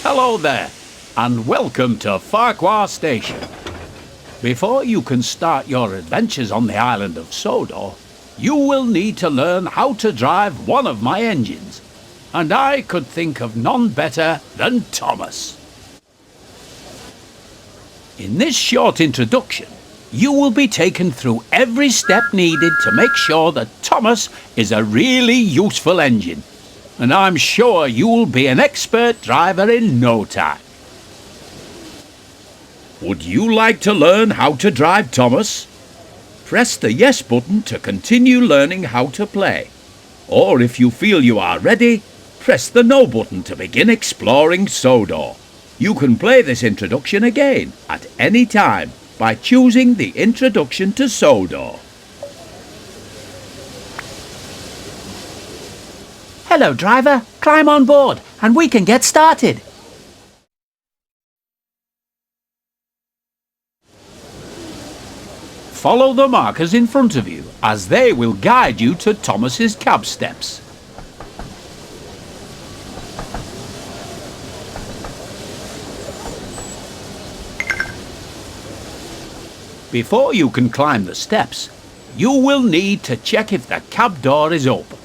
Hello there, and welcome to Farquhar Station. Before you can start your adventures on the island of Sodor, you will need to learn how to drive one of my engines, and I could think of none better than Thomas. In this short introduction, you will be taken through every step needed to make sure that Thomas is a really useful engine, and I'm sure you'll be an expert driver in no time. Would you like to learn how to drive Thomas? Press the yes button to continue learning how to play, or if you feel you are ready, press the no button to begin exploring Sodor. You can play this introduction again at any time by choosing the introduction to Sodor. Hello, driver. Climb on board and we can get started. Follow the markers in front of you as they will guide you to Thomas's cab steps. Before you can climb the steps, you will need to check if the cab door is open.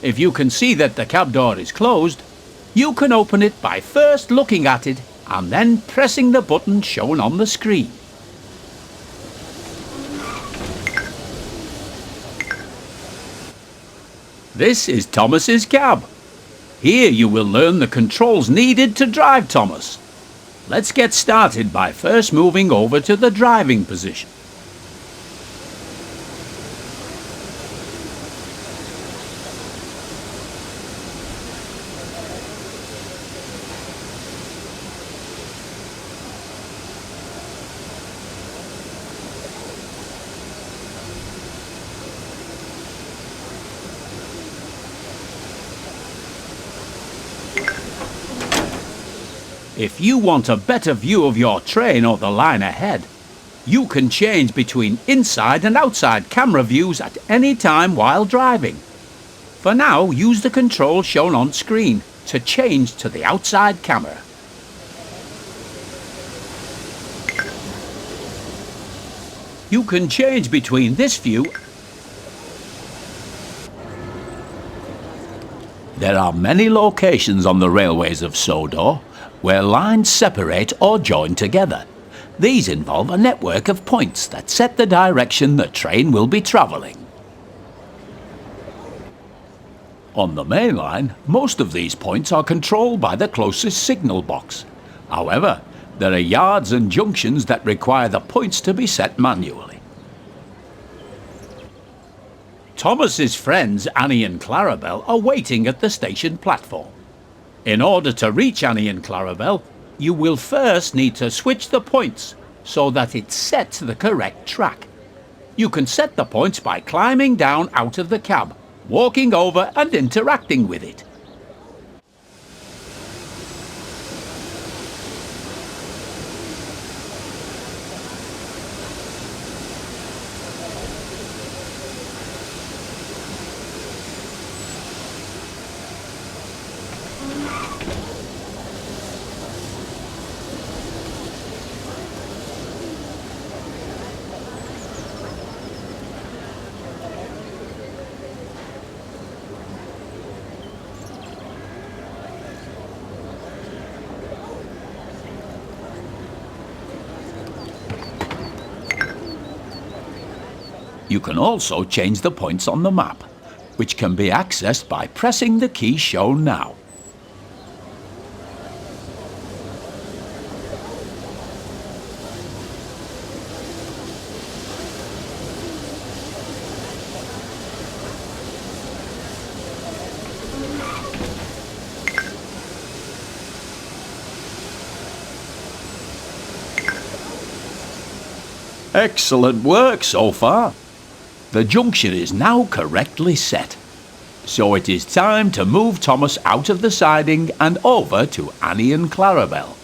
If you can see that the cab door is closed, you can open it by first looking at it and then pressing the button shown on the screen. This is Thomas's cab. Here you will learn the controls needed to drive Thomas. Let's get started by first moving over to the driving position. If you want a better view of your train or the line ahead, you can change between inside and outside camera views at any time while driving. For now, use the control shown on screen to change to the outside camera. You can change between this view. There are many locations on the railways of Sodor where lines separate or join together. These involve a network of points that set the direction the train will be travelling. On the main line, most of these points are controlled by the closest signal box. However, there are yards and junctions that require the points to be set manually. Thomas's friends Annie and Clarabel are waiting at the station platform. In order to reach Annie and Clarabel, you will first need to switch the points so that it's set to the correct track. You can set the points by climbing down out of the cab, walking over and interacting with it. You can also change the points on the map, which can be accessed by pressing the key shown now. Excellent work so far. The junction is now correctly set. So it is time to move Thomas out of the siding and over to Annie and Clarabel.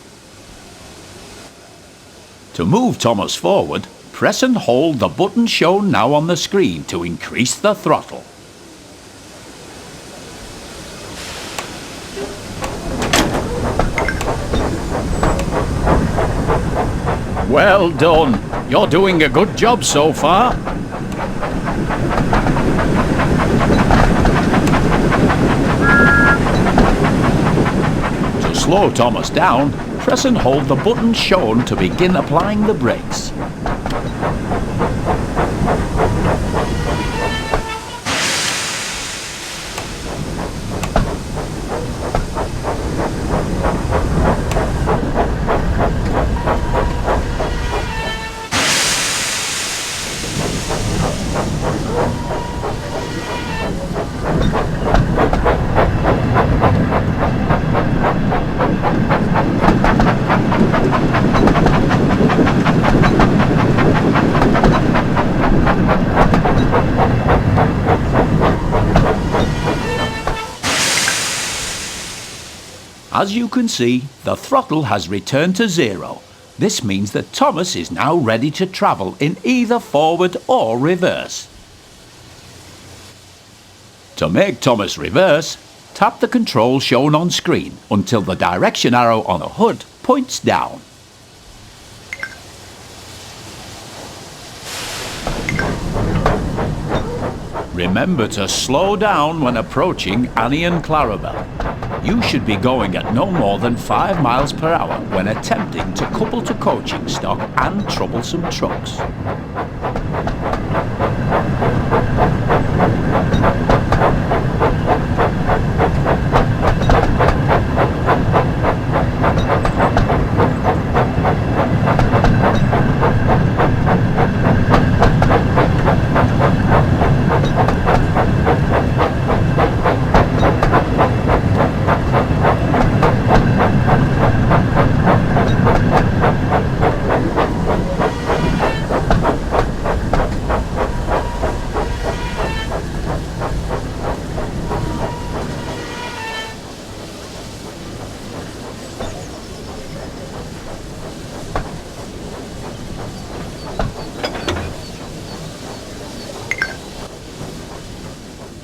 To move Thomas forward, press and hold the button shown now on the screen to increase the throttle. Well done. You're doing a good job so far. To slow Thomas down, press and hold the button shown to begin applying the brakes. As you can see, the throttle has returned to 0. This means that Thomas is now ready to travel in either forward or reverse. To make Thomas reverse, tap the control shown on screen until the direction arrow on the HUD points down. Remember to slow down when approaching Annie and Clarabel. You should be going at no more than 5 miles per hour when attempting to couple to coaching stock and troublesome trucks.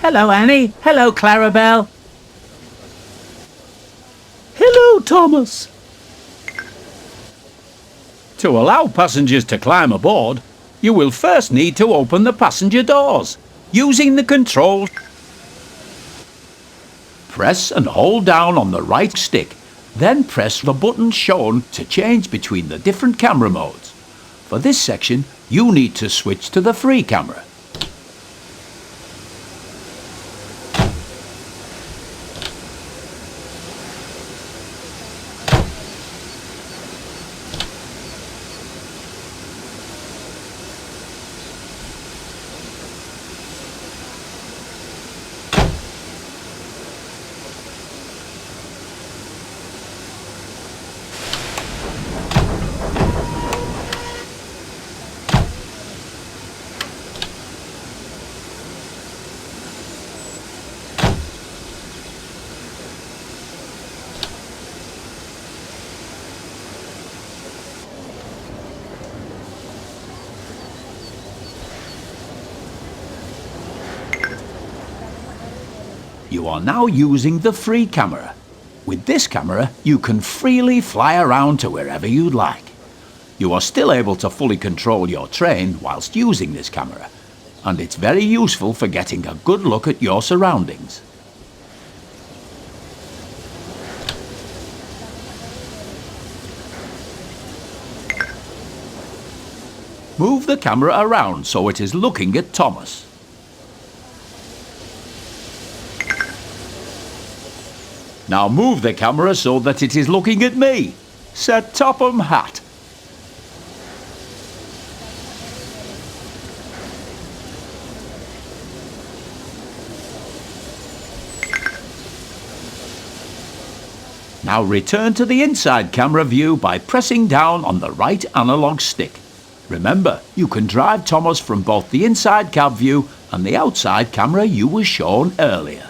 Hello, Annie. Hello, Clarabel. Hello, Thomas. To allow passengers to climb aboard, you will first need to open the passenger doors using the control. Press and hold down on the right stick, then press the button shown to change between the different camera modes. For this section, you need to switch to the free camera. You are now using the free camera. With this camera, you can freely fly around to wherever you'd like. You are still able to fully control your train whilst using this camera, and it's very useful for getting a good look at your surroundings. Move the camera around so it is looking at Thomas. Now move the camera so that it is looking at me. Sir Topham Hatt. Now return to the inside camera view by pressing down on the right analog stick. Remember, you can drive Thomas from both the inside cab view and the outside camera you were shown earlier.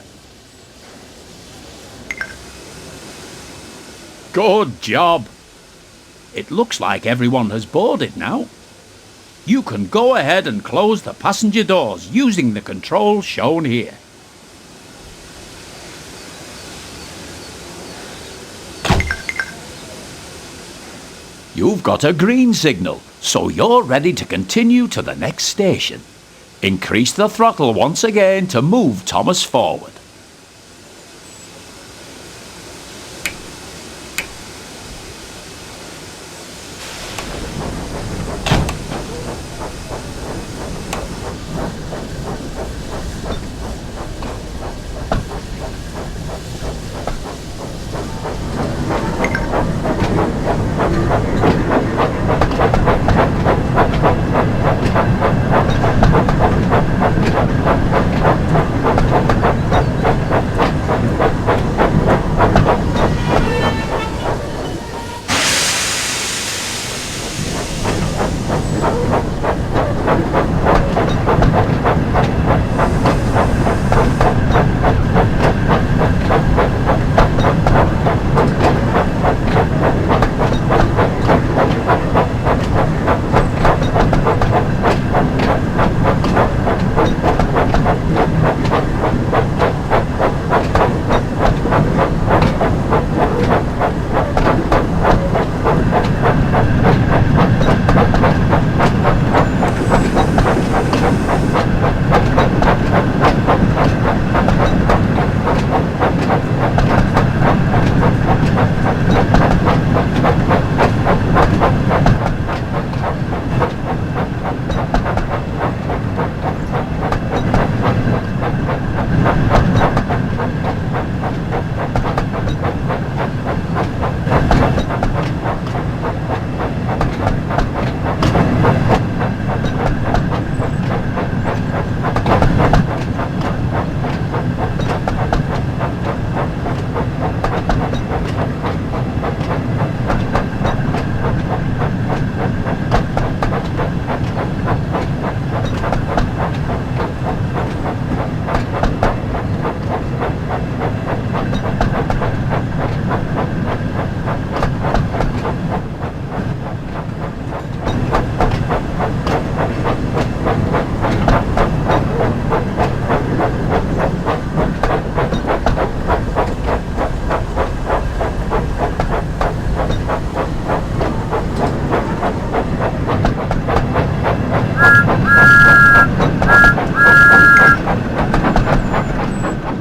Good job. It looks like everyone has boarded now. You can go ahead and close the passenger doors using the controls shown here. You've got a green signal, so you're ready to continue to the next station. Increase the throttle once again to move Thomas forward.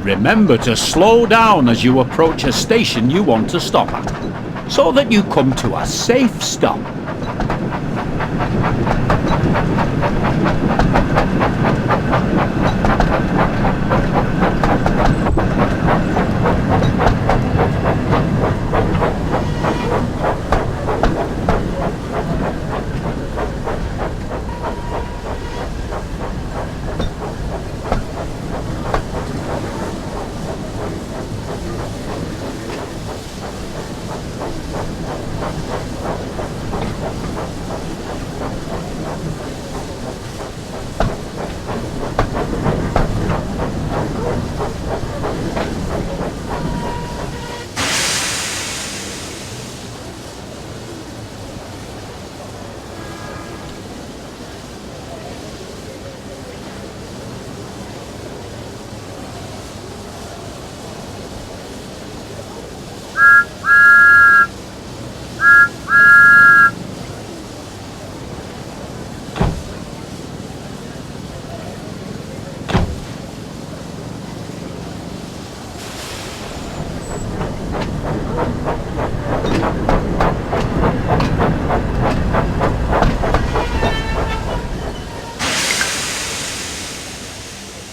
Remember to slow down as you approach a station you want to stop at, so that you come to a safe stop.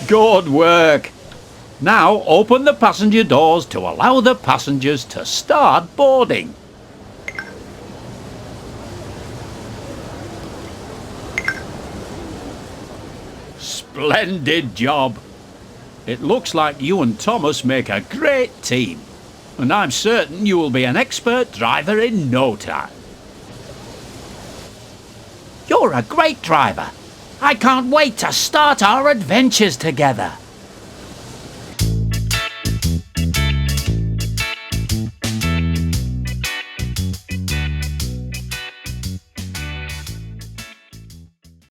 Good work! Now open the passenger doors to allow the passengers to start boarding. Splendid job! It looks like you and Thomas make a great team, and I'm certain you will be an expert driver in no time. You're a great driver. I can't wait to start our adventures together.